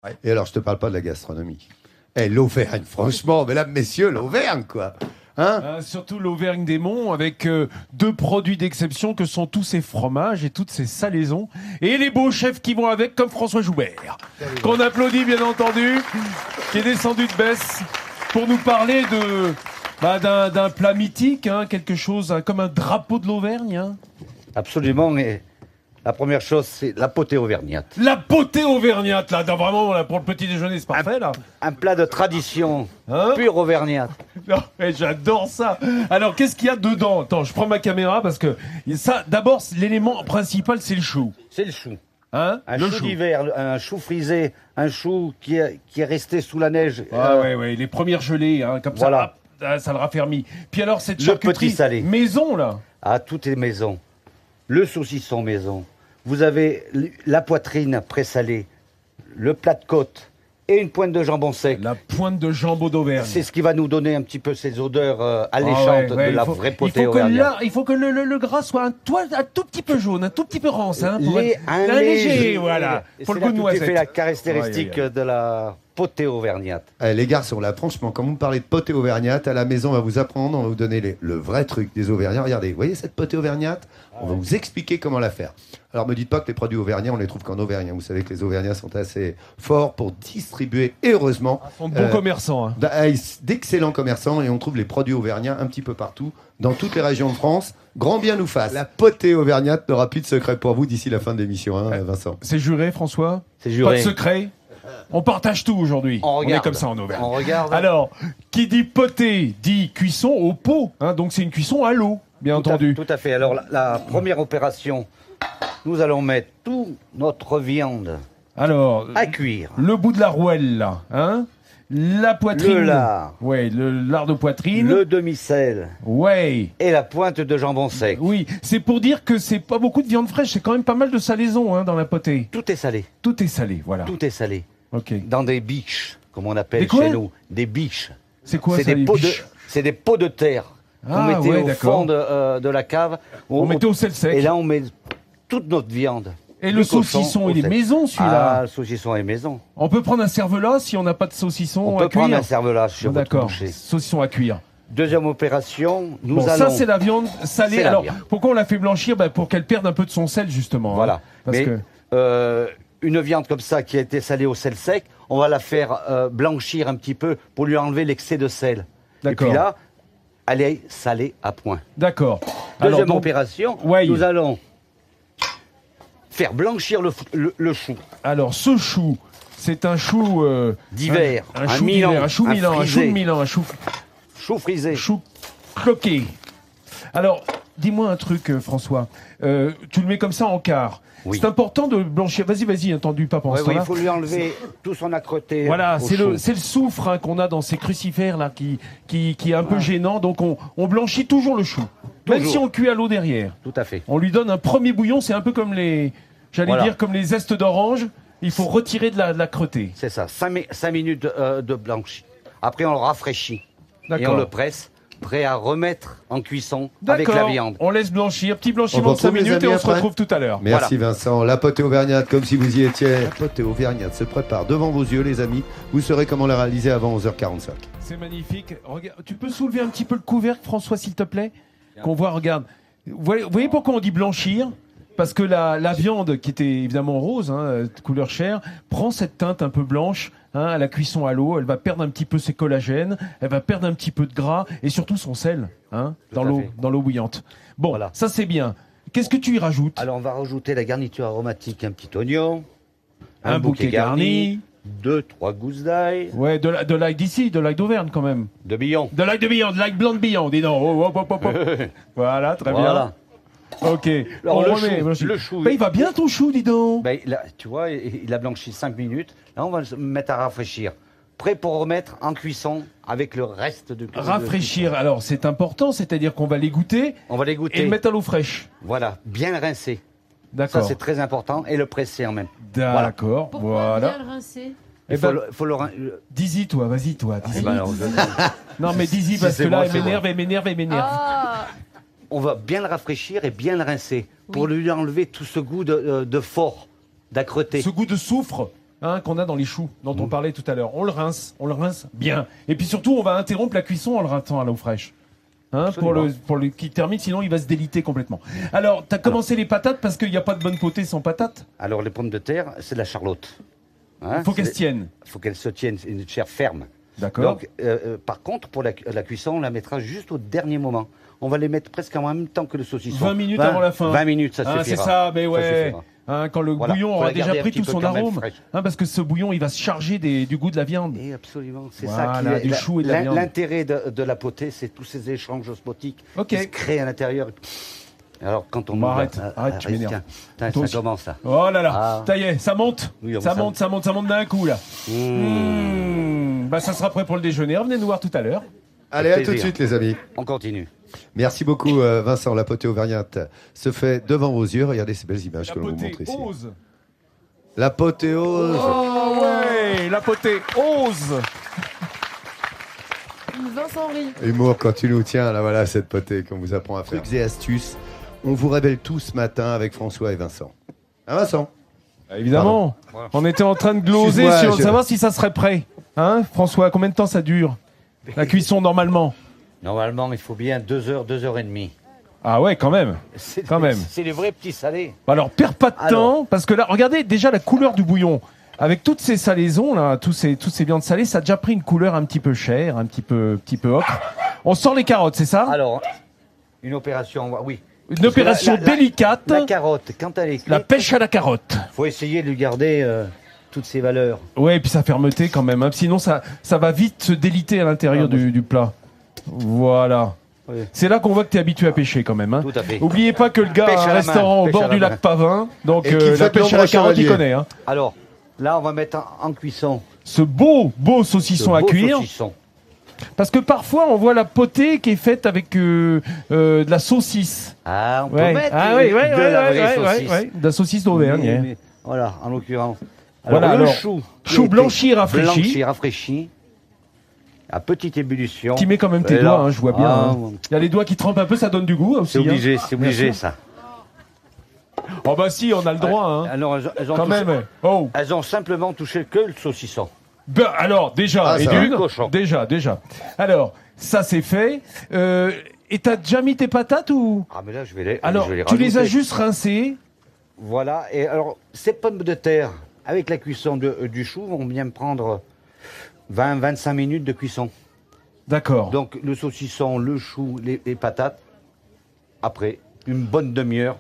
Ouais. Et alors, je te parle pas de la gastronomie. Eh, l'Auvergne, franchement, mesdames, messieurs, l'Auvergne, quoi. Hein? Surtout l'Auvergne des Monts avec deux produits d'exception que sont tous ces fromages et toutes ces salaisons et les beaux chefs qui vont avec comme François Joubert qu'on applaudit bien entendu, qui est descendu de Besse pour nous parler d'un plat mythique, hein, quelque chose comme un drapeau de l'Auvergne. Hein. Absolument. Et la première chose, c'est la potée auvergnate. La potée auvergnate, là, vraiment, là, pour le petit déjeuner, c'est parfait, là. Un plat de tradition, Hein pure auvergnate. Non, mais j'adore ça. Alors, qu'est-ce qu'il y a dedans? Attends, je prends ma caméra parce que ça, d'abord, l'élément principal, c'est le chou. C'est le chou. Hein? Un Le chou d'hiver, un chou frisé, un chou qui est resté sous la neige. Ouais, les premières gelées, hein, comme Voilà. ça le raffermit. Puis alors, cette Le charcuterie petit salé. maison, là. Ah, tout est maison. Le saucisson maison. Vous avez la poitrine présalée, le plat de côte et une pointe de jambon sec. La pointe de jambon d'Auvergne. C'est ce qui va nous donner un petit peu ces odeurs alléchantes de la vraie potée auvergnate. Il faut que le gras soit un tout petit peu jaune, un tout petit peu rance. Hein, pour Un léger, voilà. Et Pour le c'est goût de là tout est fait noisette. la caractéristique de la potée auvergnate. Eh, les garçons, là, franchement, quand vous me parlez de potée auvergnate, à la maison, on va vous apprendre, on va vous donner le vrai truc des Auvergnats. Regardez, vous voyez cette potée auvergnate? On va vous expliquer comment la faire. Alors, me dites pas que les produits auvergnats, on les trouve qu'en Auvergne. Vous savez que les Auvergnats sont assez forts pour distribuer, et heureusement, Ils sont de bons commerçants. Hein. d'excellents commerçants, et on trouve les produits auvergnats un petit peu partout, dans toutes les régions de France. Grand bien nous fasse. La potée auvergnate n'aura plus de secret pour vous d'ici la fin de l'émission, hein, Vincent. C'est juré, François? C'est juré. Pas de secret? On partage tout aujourd'hui. On regarde. est comme ça en Auvergne. On regarde. Alors, qui dit potée dit cuisson au pot. Hein, donc c'est une cuisson à l'eau, bien entendu. Tout à fait. Alors, la première opération, nous allons mettre toute notre viande Alors, à cuire. le bout de la rouelle, là. Hein, la poitrine. Le lard. Ouais, le lard de poitrine. Le demi-sel Ouais. et la pointe de jambon sec. Oui, c'est pour dire que c'est pas beaucoup de viande fraîche, c'est quand même pas mal de salaison hein, dans la potée. Tout est salé. Tout est salé, voilà. Tout est salé. Ok. Dans des biches, comme on Des appelle quoi chez nous. Des biches. C'est quoi C'est ça, des les pots biches c'est des pots de terre qu'on Ah, mettait ouais, au d'accord. fond de la cave. On mettait au sel sec. Et là, on met toute notre viande. Et Du le cochon saucisson, au il est sel. maison Ah, celui-là. le saucisson est maison. On peut prendre un cervelas si on n'a pas de saucisson On à peut prendre cuire. un cervelas chez votre D'accord, boucher. saucisson à cuire. Deuxième opération, nous Bon, allons... ça c'est la viande salée. C'est la Alors, viande. pourquoi on la fait blanchir? Pour qu'elle perde un peu de son sel justement. hein. Voilà. Parce Mais que une viande comme ça qui a été salée au sel sec, on va la faire blanchir un petit peu pour lui enlever l'excès de sel. Et D'accord. puis là, elle est salée à point. d'accord. Deuxième donc, opération, ouais. nous allons faire blanchir le chou. alors ce chou, c'est un chou D'hiver, un un chou Milan, d'hiver, un chou un Milan, un chou de frisé. Milan, un chou Chou frisé. chou cloqué. Alors, dis-moi un truc, François. Tu le mets comme ça en quart. Oui. C'est important de blanchir. Vas-y, entendu pas pendant Ouais, ce oui, temps-là. il faut lui enlever tout son accroté. Voilà, au c'est chou. le soufre hein, qu'on a dans ces crucifères là qui est un peu gênant. Donc on blanchit toujours le chou, même Toujours. si on cuit à l'eau derrière. Tout à fait. On lui donne un premier bouillon. C'est un peu comme Voilà. dire comme les zestes d'orange. Il faut retirer de la crotée. C'est ça, 5 minutes de blanchi. Après, on le rafraîchit. Et D'accord. on le presse, prêt à remettre en cuisson avec la D'accord. viande. On laisse blanchir, petit blanchiment On de 5 retrouve les minutes et amis on se après. retrouve tout à l'heure. Merci Vincent. La potée auvergnate, comme si vous y étiez. La potée auvergnate se prépare devant vos yeux, les amis. Vous saurez comment la réaliser avant 11h45. C'est magnifique. Regarde, tu peux soulever un petit peu le couvercle, François, s'il te plaît? Qu'on voit, regarde. Vous voyez pourquoi on dit blanchir? Parce que la viande, qui était évidemment rose, hein, de couleur chair, prend cette teinte un peu blanche hein, à la cuisson à l'eau. Elle va perdre un petit peu ses collagènes, elle va perdre un petit peu de gras et surtout son sel hein, Tout à fait. dans l'eau bouillante. Bon, Voilà. ça c'est bien. Qu'est-ce que tu y rajoutes? Alors, on va rajouter la garniture aromatique, un petit oignon, Un bouquet garni. 2-3 gousses d'ail, Ouais, de l'ail d'ici, de l'ail d'Auvergne quand même. de billon. De l'ail de Billon, de l'ail blanc de Billon, dis donc. Oh, hop, hop, hop, hop. Voilà, très Voilà. bien. Ok. Alors, On le remet, chou, blanchi. le chou, Bah, il va bien ton chou, dis donc. Ben, tu vois, il a blanchi 5 minutes. Là, on va le mettre à rafraîchir. Prêt pour remettre en cuisson avec le reste de Rafraîchir, alors c'est important, c'est-à-dire qu'on va l'égoutter On va les et goûter. le mettre à l'eau fraîche. Voilà, bien le rincer. Ça, D'accord. c'est très important. Et le presser en même. D'accord, Pourquoi voilà. bien le rincer? Eh Il faut, ben, faut le dis-y, toi, vas-y, toi. dis-y. Eh ben, alors, Non, mais dis-y, si parce c'est que là, moi, elle c'est m'énerve, moi. elle m'énerve, elle m'énerve. Ah, on va bien le rafraîchir et bien le rincer pour lui enlever tout ce goût de fort, d'âcreté. Ce goût de soufre. qu'on a dans les choux, dont on parlait tout à l'heure. On le rince bien. Et puis surtout, on va interrompre la cuisson en le rinçant à l'eau fraîche. Pour le qui termine, sinon il va se déliter complètement. Alors, tu as commencé les patates parce qu'il n'y a pas de bonne potée sans patates. Alors, les pommes de terre, c'est de la charlotte. Il faut qu'elles se tiennent. Il faut qu'elles se tiennent, c'est une chair ferme. D'accord. Donc, par contre, pour la cuisson, on la mettra juste au dernier moment. On va les mettre presque en même temps que le saucisson. 20 minutes avant la fin. 20 minutes, ça suffira. C'est ça, mais ouais. Quand le Voilà, bouillon faut aura la déjà garder pris un petit tout peu son quand même arôme. fraîche. Parce que ce bouillon, il va se charger du goût de la viande. Et absolument, c'est Voilà, ça qui du chou et de la viande. L'intérêt de la potée, c'est tous ces échanges osmotiques Ok. qui se créent à l'intérieur. Alors, quand on Bon, arrête, tu m'énerves. Tiens, Toi ça aussi. commence, ça. Oh là là, Ah. ça y est, ça monte. Oui, ça monte d'un coup, là. Ça sera prêt pour le déjeuner. Revenez nous voir tout à l'heure. Allez, Avec à tout de plaisir. suite, les amis. On continue. Merci beaucoup, Vincent. La potée auvergnate se fait devant vos yeux. Regardez ces belles images que l'on vous montre ici. ose. L'apothéose. Oh ouais, la potée ose. Vincent rit. Humour quand tu nous tiens, là voilà cette potée qu'on vous apprend à faire. Trucs et astuces, on vous révèle tout ce matin avec François et Vincent. Hein Vincent? Évidemment. On était en train de gloser Excuse-moi, sur savoir si ça serait prêt. Hein, François, combien de temps ça dure? La cuisson normalement? Normalement, il faut bien 2 heures, 2 heures et demie. Ah ouais, quand même. Quand même. C'est les vrais petits salés. Alors, perds pas de Alors. temps, parce que là, regardez déjà la couleur du bouillon. Avec toutes ces salaisons, là, toutes ces viandes salées, ça a déjà pris une couleur un petit peu chère, un petit peu ocre. On sort les carottes, c'est ça? Alors, une opération, oui. Une opération délicate. La carotte, quand elle est cuite, La pêche à la carotte. faut essayer de lui garder toutes ses valeurs. Ouais, et puis sa fermeté quand même. Hein. Sinon, ça va vite se déliter à l'intérieur du plat. Voilà. Oui. C'est là qu'on voit que tu es habitué à pêcher quand même. Hein. Tout à fait. Oubliez pas que le gars Pêche a à un la restaurant main, au pêche bord à la du main. lac Pavin. Donc Et qu'il la fait pêche à la l'ombre carotte, il chevalier. connaît. Hein. Alors, là, on va mettre en cuisson. Ce beau saucisson ce à beau cuire. saucisson. Parce que parfois, on voit la potée qui est faite avec de la saucisse. Ah, on peut Ouais. mettre Ah oui, de la vraie saucisse. de la saucisse d'Auvergne. Mais- hein. mais- voilà, en l'occurrence. Voilà, le alors, chou. qui chou a été blanchi, rafraîchi. Blanchi, rafraîchi. À petite ébullition. Qui met quand même tes Et là- doigts, hein, je vois bien. Ah, hein. Il y a les doigts qui trempent un peu, ça donne du goût aussi. C'est obligé, hein. c'est obligé Bien sûr. ça. Oh bah si, on a le droit. Hein. Alors, elles ont Quand touché- même. Oh. Elles ont simplement touché que le saucisson. Ben, alors, déjà, Ah, et ça va. d'une, Cochon. déjà. Alors, ça c'est fait. Et t'as déjà mis tes patates ou? Ah, mais là, je vais les Alors, je vais tu les as rajouter. juste rincées. Voilà, et alors, ces pommes de terre, avec la cuisson du chou, vont bien me prendre 20-25 minutes de cuisson. D'accord. Donc, le saucisson, le chou, les patates, après, une bonne demi-heure,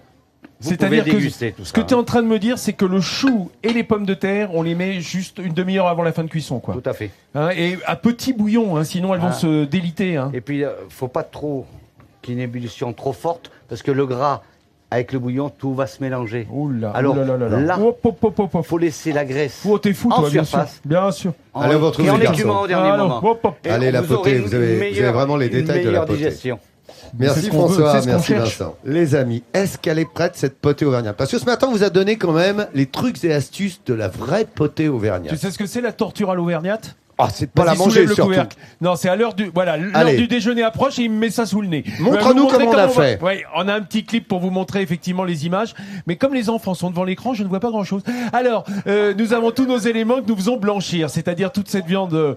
vous pouvez C'est-à-dire que déguster tout ce ça. que tu es en train de me dire, c'est que le chou et les pommes de terre, on les met juste une demi-heure avant la fin de cuisson, quoi. Tout à fait. Hein, et à petit bouillon, hein, sinon elles vont Ah. se déliter. Hein. Et puis, faut pas trop qu'il y ait une ébullition trop forte, parce que le gras, avec le bouillon, tout va se mélanger. Oula, Alors, là, hop, hop, hop, hop, hop. faut laisser la graisse Oh, t'es fou, en toi, bien sûr. surface. Bien sûr. Allez, on va retrouver et en les garçons. écumant au dernier Alors, moment. hop, hop. Et Allez, la vous potée, aurez vous avez vraiment les détails de la meilleure potée. digestion. C'est Merci ce qu'on veut, François, c'est ce qu'on merci cherche. Vincent. Les amis, est-ce qu'elle est prête cette potée auvergnate? Parce que ce matin, on vous a donné quand même les trucs et astuces de la vraie potée Tu auvergnate. sais ce que c'est la torture à l'auvergnate? Ah, c'est pas la Vas-y, manger soulève le surtout. couvercle. Non, c'est à l'heure du l'heure Allez. du déjeuner approche et il me met ça sous le nez. Montre-nous Nous montrer comment on a va- fait. Ouais, on a un petit clip pour vous montrer effectivement les images. Mais comme les enfants sont devant l'écran, je ne vois pas grand-chose. Alors, nous avons tous nos éléments que nous faisons blanchir, c'est-à-dire toute cette viande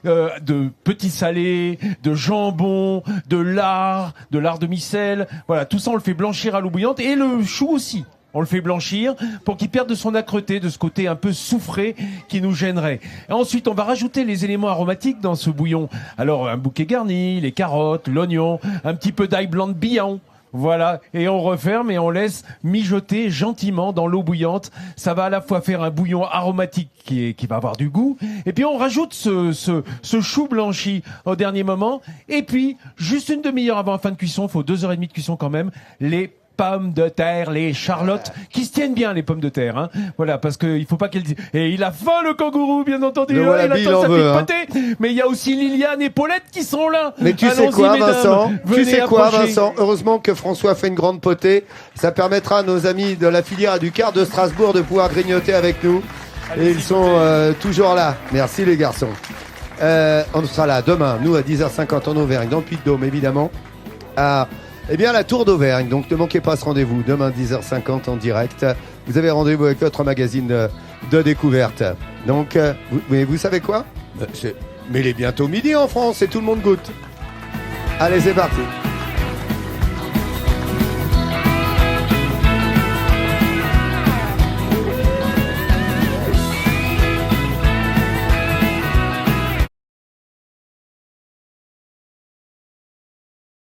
de petits salés, de jambon, de lard de micelle. Voilà, tout ça on le fait blanchir à l'eau bouillante et le chou aussi. On le fait blanchir pour qu'il perde de son âcreté, de ce côté un peu soufré qui nous gênerait. Et ensuite, on va rajouter les éléments aromatiques dans ce bouillon. Alors, un bouquet garni, les carottes, l'oignon, un petit peu d'ail blanc de Billon. Voilà, et on referme et on laisse mijoter gentiment dans l'eau bouillante. Ça va à la fois faire un bouillon aromatique qui va avoir du goût, et puis on rajoute ce chou blanchi au dernier moment, et puis juste une demi-heure avant la fin de cuisson, faut 2h30 de cuisson quand même, les pommes de terre, les charlottes, qui se tiennent bien les pommes de terre, hein. Voilà, parce que il faut pas qu'elles disent. Et il a faim le kangourou, bien entendu. Le Ouais, wallaby, il attend en sa veut, petite potée. Mais il y a aussi Liliane et Paulette qui sont là. Mais tu sais Allons-y, quoi, mesdames. Vincent? Tu Venez sais quoi, approcher. Vincent? Heureusement que François fait une grande potée. Ça permettra à nos amis de la filière et du quart de Strasbourg de pouvoir grignoter avec nous. Et Allez-y, ils sont toujours là. Merci les garçons. On sera là demain, nous à 10h50 en Auvergne, dans le Puy-de-Dôme évidemment, à la Tour d'Auvergne. Donc ne manquez pas ce rendez-vous, demain 10h50 en direct. Vous avez rendez-vous avec votre magazine de découverte. Donc, mais vous savez quoi? Mais il est bientôt midi en France et tout le monde goûte. Allez, c'est parti.